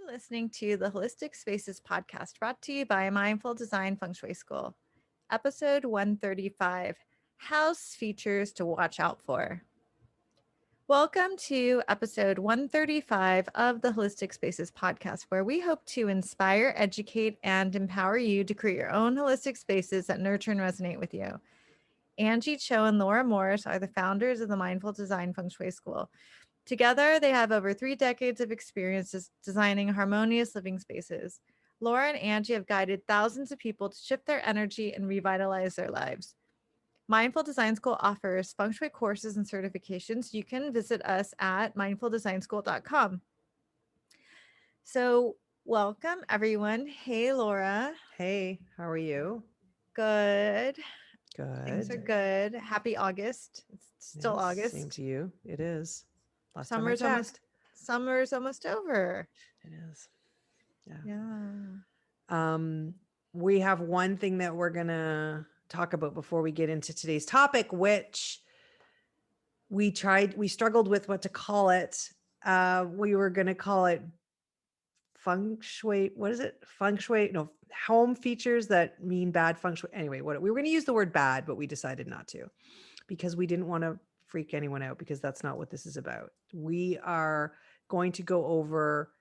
Listening to the Holistic Spaces podcast brought to you by Mindful Design Feng Shui School. Episode 135 House Features to Watch Out For. Welcome to episode 135 of the Holistic Spaces podcast, where we hope to inspire, educate, and empower you to create your own holistic spaces that nurture and resonate with you. Angie Cho and Laura Morris are the founders of the Mindful Design Feng Shui School. Together, they have over 3 decades of experience designing harmonious living spaces. Laura and Angie have guided thousands of people to shift their energy and revitalize their lives. Mindful Design School offers feng shui courses and certifications. You can visit us at mindfuldesignschool.com. So, welcome everyone. Hey, Laura. Hey, how are you? Good. Things are Good. good. Happy August. It's still Yes, same August. to you. It is. Last time I Summer's almost checked, summer's almost over. it is. Yeah. Yeah. Um, we have one thing that we're gonna talk about before we get into today's topic, which we struggled with what to call it. We were gonna call it feng shui. What is it? Feng shui? No, home features that mean bad feng shui. Anyway, what we were gonna use the word bad, but we decided not to, because we didn't want to freak anyone out, because that's not what this is about. We are going to go over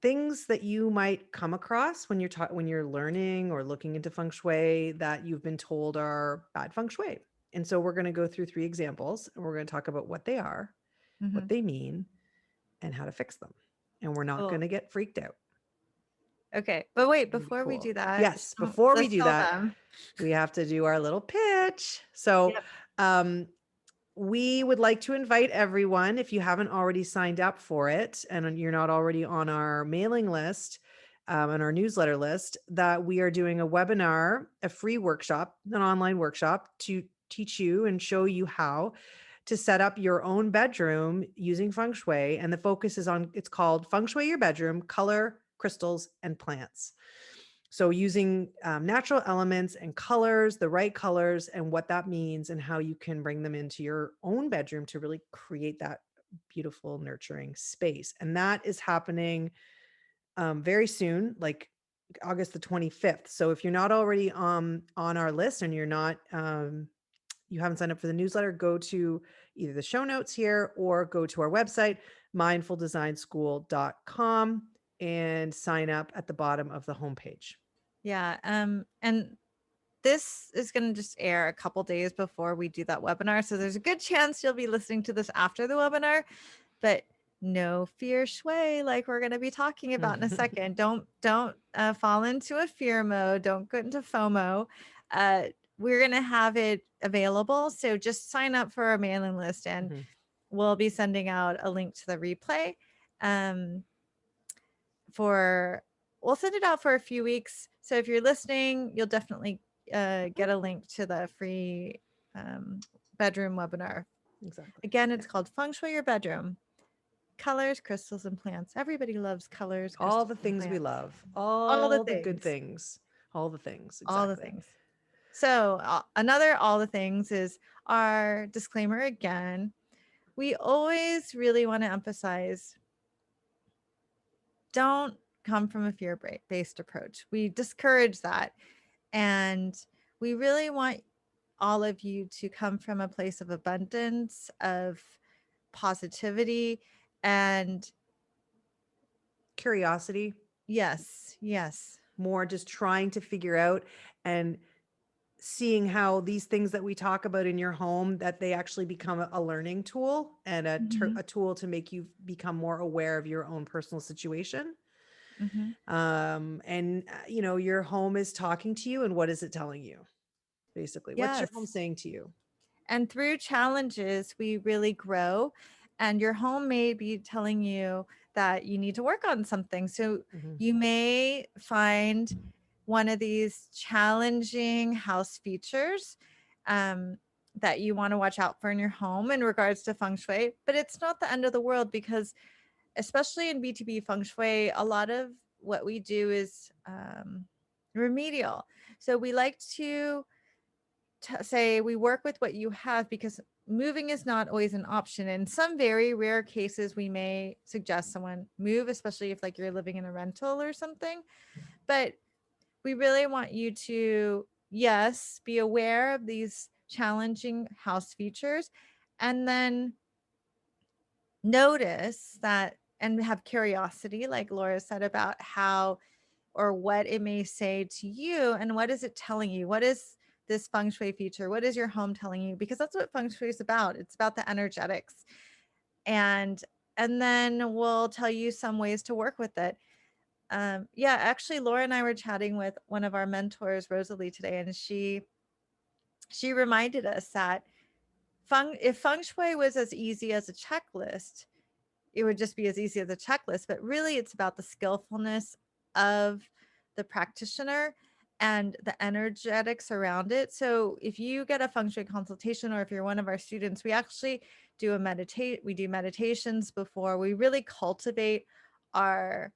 things that you might come across when you're learning or looking into feng shui that you've been told are bad feng shui. And so we're going to go through 3 examples, and we're going to talk about what they are, what Mhm. they mean, and how to fix them. And we're not going Cool. to get freaked out. Okay, but wait, It's going to be before we cool. do that, Yes, before we let's do tell that, them. we have to do our little pitch. So, Yep. um we would like to invite everyone, if you haven't already signed up for it and you're not already on our mailing list, and our newsletter list, that we are doing a webinar, a free workshop, an online workshop to teach you and show you how to set up your own bedroom using feng shui. And the focus is on, it's called Feng Shui Your Bedroom, Color, Crystals, and Plants. So using natural elements and colors, the right colors, and what that means, and how you can bring them into your own bedroom to really create that beautiful, nurturing space. And that is happening very soon, like August the 25th. So if you're not already on our list, and you're not, you haven't signed up for the newsletter, go to either the show notes here or go to our website, mindfuldesignschool.com, and sign up at the bottom of the homepage. Yeah, and this is going to just air a couple days before we do that webinar, so there's a good chance you'll be listening to this after the webinar, but no fear shui, like we're going to be talking about in a second. Don't fall into a fear mode. Don't get into FOMO. Uh, we're going to have it available, so just sign up for our mailing list, and Mhm. we'll be sending out a link to the replay. Um, for We'll send it out for a few weeks. So if you're listening, you'll definitely get a link to the free um, bedroom webinar. Exactly. Again, Yeah. it's called Feng Shui Your Bedroom. Colors, crystals, and plants. Everybody loves colors, All crystals, the and things we plants. love, All the all the good things. things, all the things. All the Exactly. things. So another all the things is our disclaimer again. We always really want to emphasize, don't come from a fear based approach. We discourage that. And we really want all of you to come from a place of abundance, of positivity, and Curiosity, yes, yes. more just trying to figure out and seeing how these things that we talk about in your home, that they actually become a learning tool and Mhm, a tool to make you become more aware of your own personal situation. mhm. And your home is talking to you, and what is it telling you? Basically, what's your home Yes. saying to you? And through challenges, we really grow. And your home may be telling you that you need to work on something. So Mhm. you may find one of these challenging house features um, that you want to watch out for in your home in regards to feng shui. But it's not the end of the world, because, especially in BTB feng shui, a lot of what we do is remedial. So we like to say we work with what you have, because moving is not always an option. In some very rare cases, we may suggest someone move, especially if like you're living in a rental or something. But we really want you to, yes, be aware of these challenging house features, and then notice that and have curiosity, like Laura said, about how or what it may say to you, and what is it telling you? What is this feng shui feature? What is your home telling you? Because that's what feng shui is about. It's about the energetics. And then we'll tell you some ways to work with it. Yeah, actually Laura and I were chatting with one of our mentors, Rosalie, today, and she reminded us that if feng shui was as easy as a checklist, it would just be as easy as a checklist. But really, it's about the skillfulness of the practitioner and the energetics around it. So if you get a feng shui consultation, or if you're one of our students, we actually we do meditations before. We really cultivate our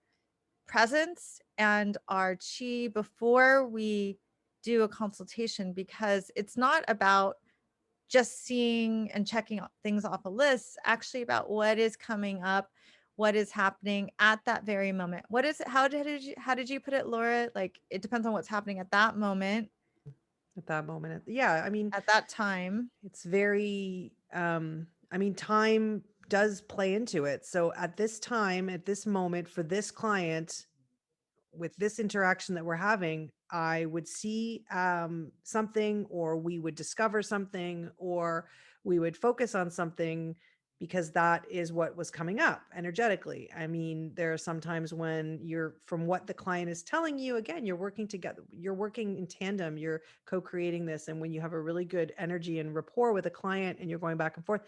presence and our chi before we do a consultation, because it's not about just seeing and checking things off a list, actually about what is coming up, what is happening at that very moment. What is it? How did you put it, Laura? Like, it depends on what's happening at that moment, At that moment. Yeah, I mean, at that time. it's very I mean, time does play into it. So at this time, at this moment for this client, with this interaction that we're having, I would see something, or we would discover something, or we would focus on something, because that is what was coming up energetically. I mean, there are sometimes when you're, from what the client is telling you, again, you're working together, you're working in tandem, you're co-creating this. And when you have a really good energy and rapport with a client and you're going back and forth,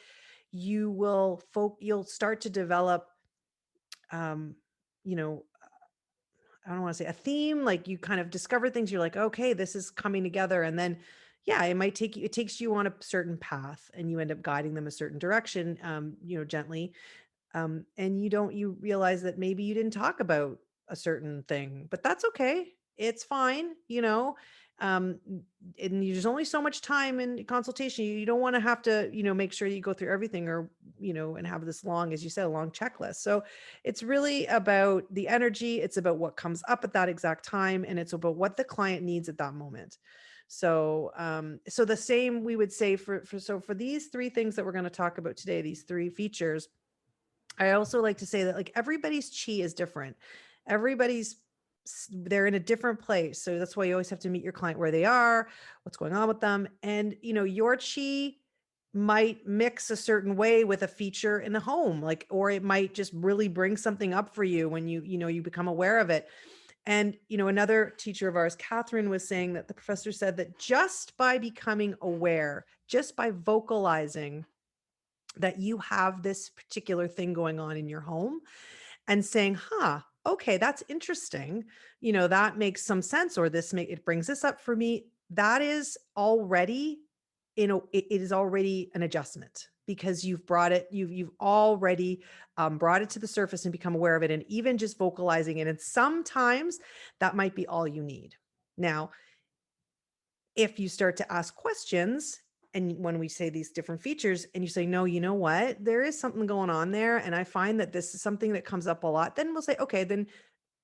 you'll start to develop um, you know, I don't want to say a theme, like you kind of discover things, you're like, okay, this is coming together. And then, yeah, it takes you on a certain path, and you end up guiding them a certain direction, gently. And you realize that maybe you didn't talk about a certain thing, but that's okay. It's fine. Um, and there's only so much time in consultation. You don't want to have to, make sure you go through everything, or, and have this long, as you said, a long checklist. So it's really about the energy. It's about what comes up at that exact time. And it's about what the client needs at that moment. So, so the same we would say for these three things that we're going to talk about today, these three features, I also like to say that, like, everybody's chi is different. Everybody's they're in a different place. So that's why you always have to meet your client where they are, what's going on with them. And, your chi might mix a certain way with a feature in the home, like, or it might just really bring something up for you when you become aware of it. And, another teacher of ours, Catherine, was saying that the professor said that just by becoming aware, just by vocalizing that you have this particular thing going on in your home, and saying, okay, that's interesting. That makes some sense, or it brings this up for me. That is already, it is already an adjustment, because you've already brought it to the surface and become aware of it. And even just vocalizing it, and sometimes that might be all you need. Now, if you start to ask questions, and when we say these different features, and you say, no, you know what, there is something going on there, and I find that this is something that comes up a lot, then we'll say, okay, then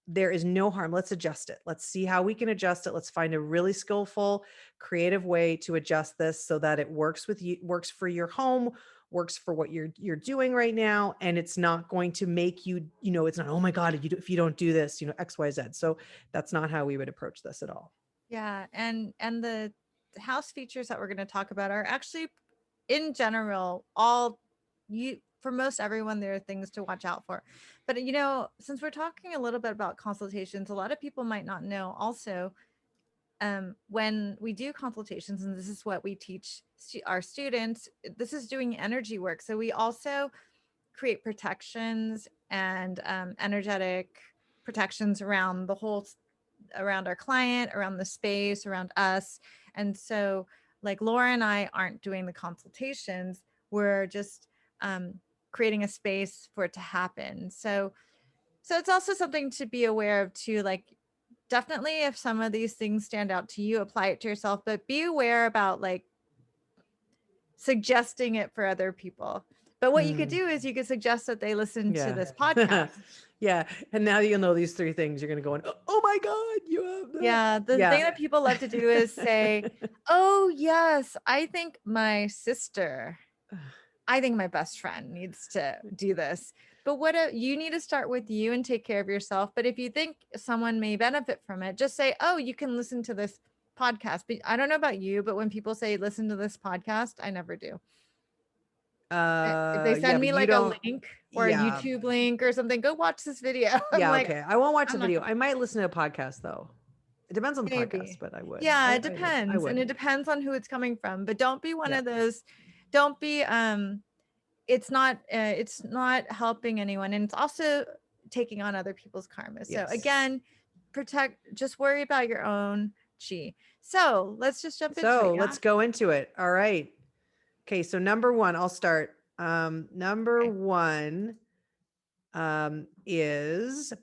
there is no harm. Let's adjust it. Let's see how we can adjust it. Let's find a really skillful, creative way to adjust this so that it works with you, works for your home, works for what you're doing right now. And it's not going to make you, it's not, oh my God, if you don't do this, X, Y, Z. So that's not how we would approach this at all. Yeah, and the house features that we're going to talk about are actually, in general, all you for most everyone, there are things to watch out for. But since we're talking a little bit about consultations, a lot of people might not know also, when we do consultations, and this is what we teach our students, this is doing energy work. So we also create protections and energetic protections around the whole, around our client, around the space, around us. And so, like, Laura and I aren't doing the consultations, we're just um, creating a space for it to happen. So it's also something to be aware of too, like, definitely if some of these things stand out to you, apply it to yourself, but be aware about like suggesting it for other people. But what you could Mm, do is you could suggest that they listen to yeah. this podcast. Yeah. And now you'll know these three things. You're going to go, oh my God, you have that. Yeah, the Yeah. thing that people love to do is say, "Oh, yes, I think my sister, I think my best friend needs to do this." But you need to start with you and take care of yourself. But if you think someone may benefit from it, just say, "Oh, you can listen to this podcast." But I don't know about you, but when people say listen to this podcast, I never do. If they Yeah, send but me you like a don't, link or a yeah. YouTube link or something, go watch this video. I'm Yeah. like, Okay. I won't watch the I'm not video. gonna I might listen to a podcast though. It depends on the podcast, maybe. but I would. Yeah, it I would. I depends. And would. it depends on who it's coming from. But don't be one Yeah. of those, don't be it's not helping anyone. And it's also taking on other people's karma. So Yes. again, just worry about your own chi. So let's just jump into it, So yeah? let's go into it. All right. Okay. So number one, I'll start. Number Okay. one is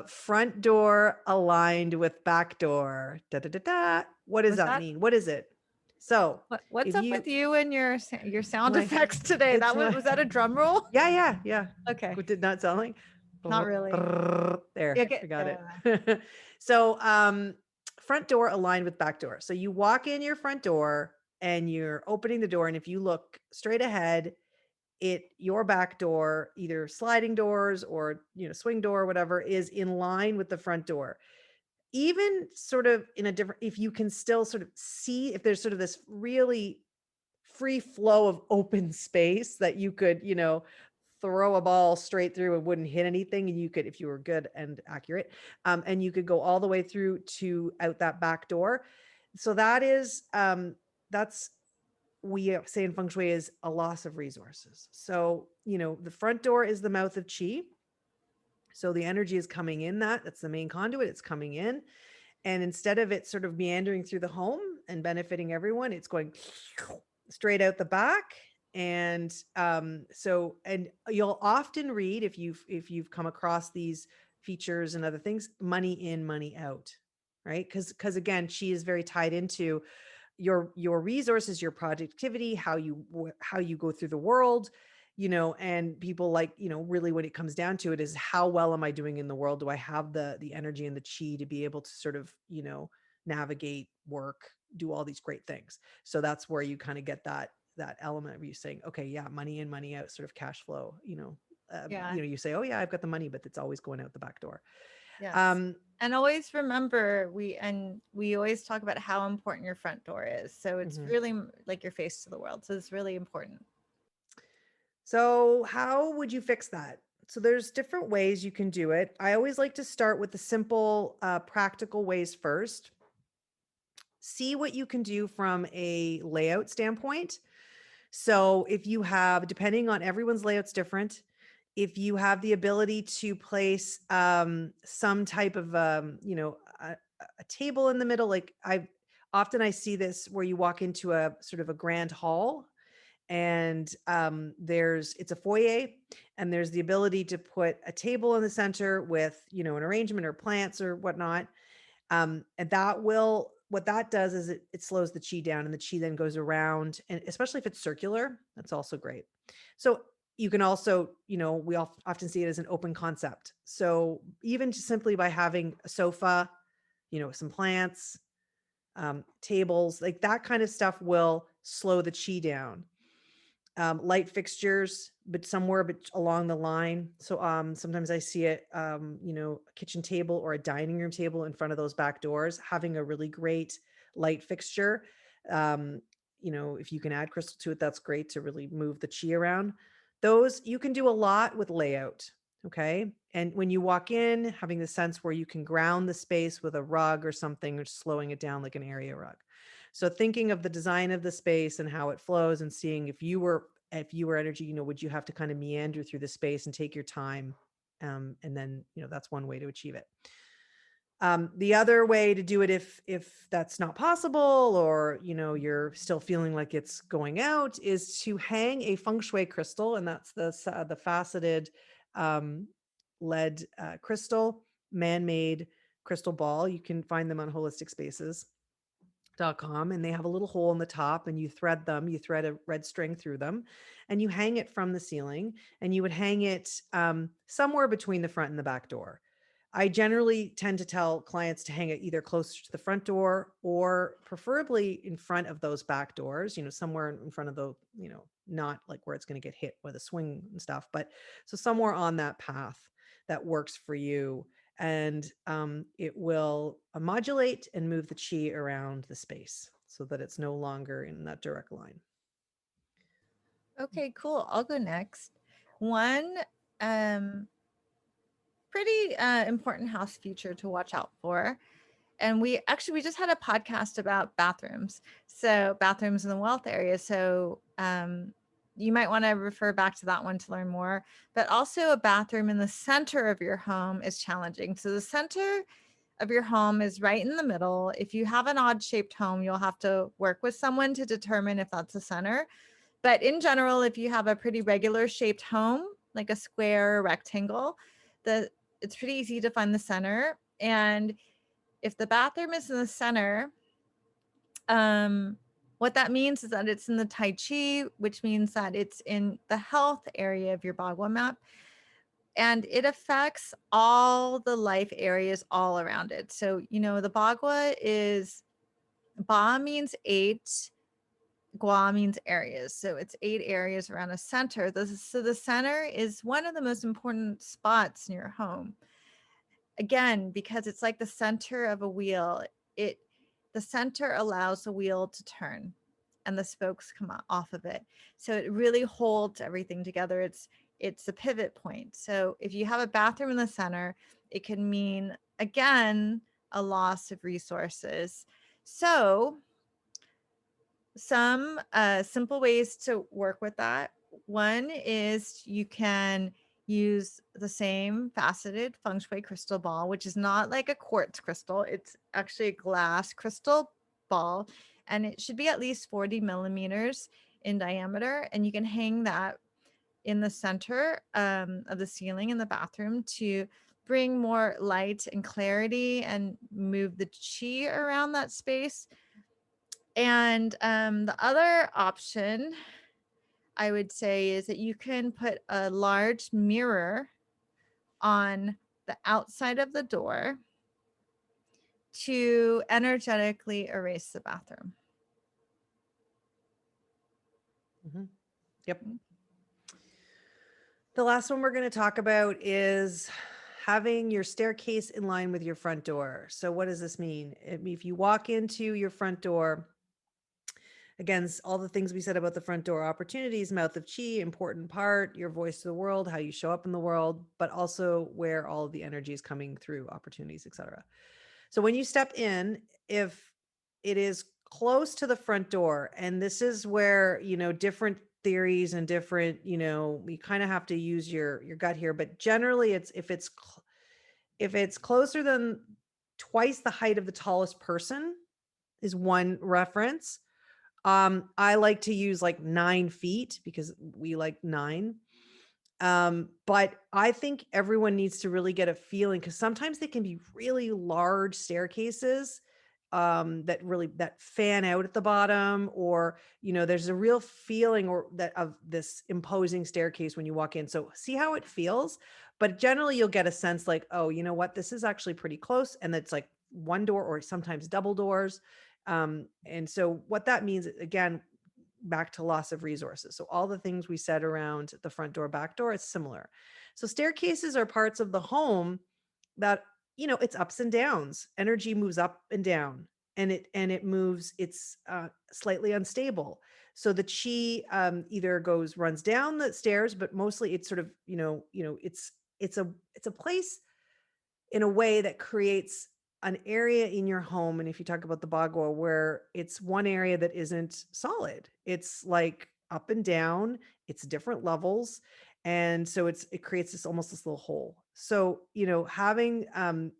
front door aligned with back door. Da, da, da, da. What does Was that that mean? What is it? So what's if up you with you and your sound my effects today? it's That my was that a drum roll? yeah, yeah, yeah. Okay. What did not sound like? Not really. There, Yeah, I got it. So front door aligned with back door. So you walk in your front door and you're opening the door, and if you look straight ahead, your back door, either sliding doors or swing door or whatever, is in line with the front door. Even sort of in a different, if you can still sort of see, if there's sort of this really free flow of open space that you could throw a ball straight through and wouldn't hit anything, and you could, if you were good and accurate, and you could go all the way through to out that back door. So that's, we say in feng shui, is a loss of resources. So the front door is the mouth of qi, so the energy is coming in, that's the main conduit, it's coming in, and instead of it sort of meandering through the home and benefiting everyone, it's going straight out the back. And and you'll often read, if you've come across these features and other things, money in, money out, right? Because again, she is very tied into your resources, your productivity, how you go through the world, and people like, really when it comes down to it, is how well am I doing in the world? Do I have the energy and the chi to be able to sort of, navigate, work, do all these great things? So that's where you kind of get that element of you saying, okay, yeah, money in, money out, sort of cash flow, Yeah. you say, oh yeah, I've got the money, but it's always going out the back door. Yes. um And always remember, we always talk about how important your front door is. So it's mhm. really like your face to the world. So it's really important. So, how would you fix that? So, there's different ways you can do it. I always like to start with the simple, practical ways first. See what you can do from a layout standpoint. So, if you have, depending on, everyone's layout's different, if you have the ability to place some type of, a table in the middle, like I see this where you walk into a sort of a grand hall, and it's a foyer, and there's the ability to put a table in the center with an arrangement or plants or whatnot. And what that does is it slows the chi down, and the chi then goes around, and especially if it's circular, that's also great. So you can also, we often see it as an open concept. So even just simply by having a sofa, some plants, tables, like that kind of stuff will slow the chi down. Light fixtures, but somewhere along the line. So sometimes I see it, a kitchen table or a dining room table in front of those back doors, having a really great light fixture. Um, if you can add crystal to it, that's great to really move the chi around. Those, you can do a lot with layout. Okay. And when you walk in, having the sense where you can ground the space with a rug or something, or slowing it down like an area rug. So thinking of the design of the space and how it flows, and seeing if you were energy, would you have to kind of meander through the space and take your time? And then, that's one way to achieve it. The other way to do it, if that's not possible, or you're still feeling like it's going out, is to hang a feng shui crystal, and that's the faceted lead crystal, man-made, crystal ball. You can find them on holisticspaces.com, and they have a little hole in the top, and you thread them, you thread a red string through them, and you hang it from the ceiling, and you would hang it somewhere between the front and the back door. I generally tend to tell clients to hang it either closer to the front door or preferably in front of those back doors, somewhere in front of the, not like where it's going to get hit with a swing and stuff, but so somewhere on that path that works for you. And it will modulate and move the chi around the space so that it's no longer in that direct line. Okay, cool. I'll go next. One um, pretty important house feature to watch out for. And we just had a podcast about bathrooms. So bathrooms in the wealth area. So you might want to refer back to that one to learn more. But also a bathroom in the center of your home is challenging. So the center of your home is right in the middle. If you have an odd shaped home, you'll have to work with someone to determine if that's the center. But in general, if you have a pretty regular shaped home, like a square or rectangle, it's pretty easy to find the center. And if the bathroom is in the center, what that means is that it's in the Tai Chi, which means that it's in the health area of your Bagua map. And it affects all the life areas all around it. So, the Bagua is, Ba means 8, Gua means areas. So it's 8 areas around a center. So the center is one of the most important spots in your home. Again, because it's like the center of a wheel. The center allows the wheel to turn and the spokes come off of it. So it really holds everything together. It's the pivot point. So if you have a bathroom in the center, it can mean, again, a loss of resources. So some simple ways to work with that. One is you can use the same faceted feng shui crystal ball, which is not like a quartz crystal. It's actually a glass crystal ball, and it should be at least 40 millimeters in diameter. And you can hang that in the center of the ceiling in the bathroom to bring more light and clarity and move the chi around that space. And the other option I would say is that you can put a large mirror on the outside of the door to energetically erase the bathroom. Mm-hmm. Yep. The last one we're going to talk about is having your staircase in line with your front door. So what does this mean? If you walk into your front door, again, all the things we said about the front door, opportunities, mouth of chi, important part, your voice to the world, how you show up in the world, but also where all of the energy is coming through, opportunities, etc. So when you step in, if it is close to the front door, and this is where, different theories and different, you kind of have to use your gut here, but generally it's if it's closer than twice the height of the tallest person is one reference. I like to use like 9 feet because we like 9. But I think everyone needs to really get a feeling, because sometimes they can be really large staircases that fan out at the bottom, or there's a real feeling or that of this imposing staircase when you walk in. So see how it feels, but generally you'll get a sense like, oh, you know what, this is actually pretty close, and it's like one door or sometimes double doors. And so what that means, again, back to loss of resources. So all the things we said around the front door, back door, it's similar. So staircases are parts of the home that, it's ups and downs. Energy moves up and down, and it moves, it's slightly unstable. So the chi either runs down the stairs, but mostly it's sort of, it's a place in a way that creates an area in your home. And if you talk about the Bagua, where it's one area that isn't solid, it's like up and down, it's different levels. And so it creates this little hole. So, having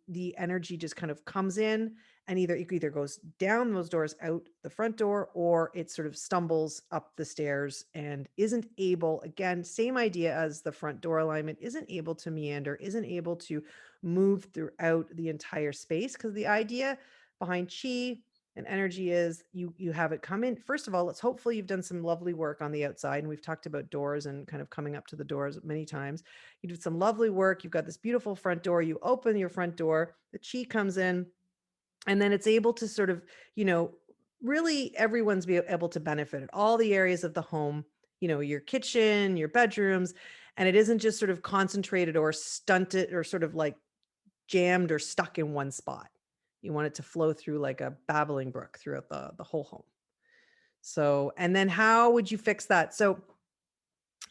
the energy just kind of comes in and it either goes down those doors out the front door, or it sort of stumbles up the stairs and isn't able, again, same idea as the front door alignment, isn't able to meander, isn't able to move throughout the entire space. Because the idea behind chi and energy is you have it come in. First of all, let's hopefully you've done some lovely work on the outside, and we've talked about doors and kind of coming up to the doors many times. You did some lovely work. You've got this beautiful front door. You open your front door, the chi comes in, and then it's able to sort of, you know, really everyone's be able to benefit at all the areas of the home, you know, your kitchen, your bedrooms, and it isn't just sort of concentrated or stunted or sort of like jammed or stuck in one spot. You want it to flow through like a babbling brook throughout the whole home. So, and then how would you fix that? So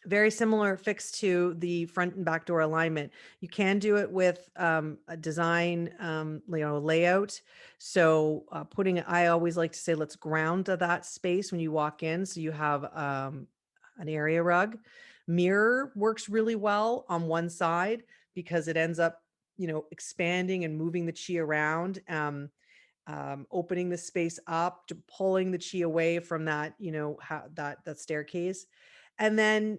very similar fix to the front and back door alignment. You can do it with a design, layout. So I always like to say, let's ground to that space when you walk in. So you have an area rug. Mirror works really well on one side because it ends up, expanding and moving the chi around. Opening the space up to pulling the chi away from that, that staircase. And then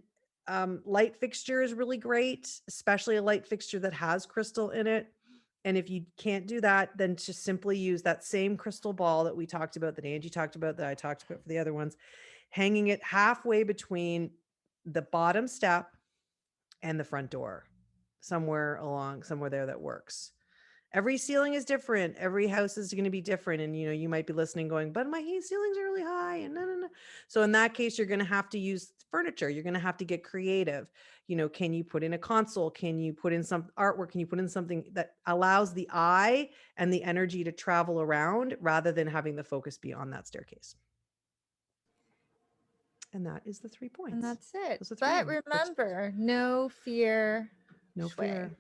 light fixture is really great, especially a light fixture that has crystal in it. And if you can't do that, then just simply use that same crystal ball that we talked about, that Angie talked about, that I talked about for the other ones, hanging it halfway between the bottom step and the front door, somewhere there that works. Every ceiling is different. Every house is going to be different. And, you might be listening going, but my ceilings are really high. And no, no, no. So in that case, you're going to have to use furniture. You're going to have to get creative. Can you put in a console? Can you put in some artwork? Can you put in something that allows the eye and the energy to travel around rather than having the focus be on that staircase? And that is the 3 points. And that's it. Those are But three. remember, no fear. No Shui. fear.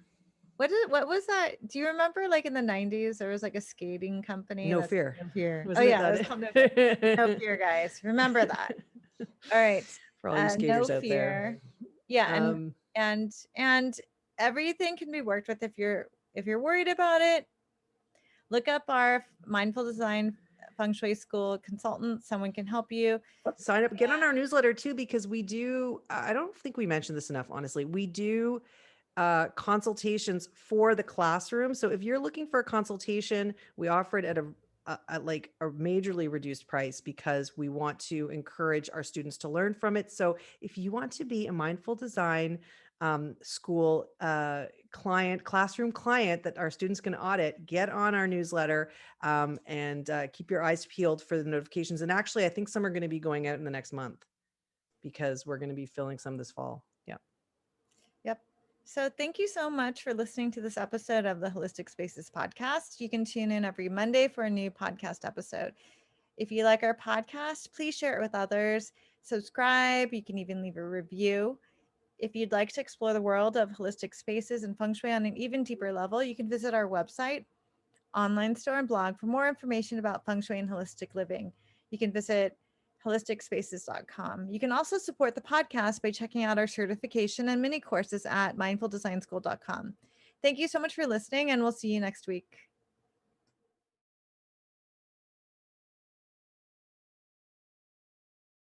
What was that? Do you remember, like, in the 90s there was like a skating company No that's fear. No Fear. Wasn't Oh it yeah, it that? was called No Fear. No Fear, guys. Remember that. All right. For all you No skaters out there. fear. Yeah, Um, and everything can be worked with if you're worried about it. Look up our Mindful Design Feng Shui School consultant. Someone can help you. Sign up, get on our newsletter too, because we do, I don't think we mentioned this enough, honestly. We do consultations for the classroom. So if you're looking for a consultation, we offer it at like a majorly reduced price because we want to encourage our students to learn from it. So if you want to be a mindful design school classroom client that our students can audit, get on our newsletter and keep your eyes peeled for the notifications. And actually, I think some are going to be going out in the next month because we're going to be filling some this fall. Yeah. Yep. So thank you so much for listening to this episode of the Holistic Spaces podcast. You can tune in every Monday for a new podcast episode. If you like our podcast, please share it with others. Subscribe. You can even leave a review. If you'd like to explore the world of holistic spaces and feng shui on an even deeper level, you can visit our website, online store, and blog for more information about feng shui and holistic living. You can visit holisticspaces.com. You can also support the podcast by checking out our certification and mini courses at mindfuldesignschool.com. Thank you so much for listening, and we'll see you next week.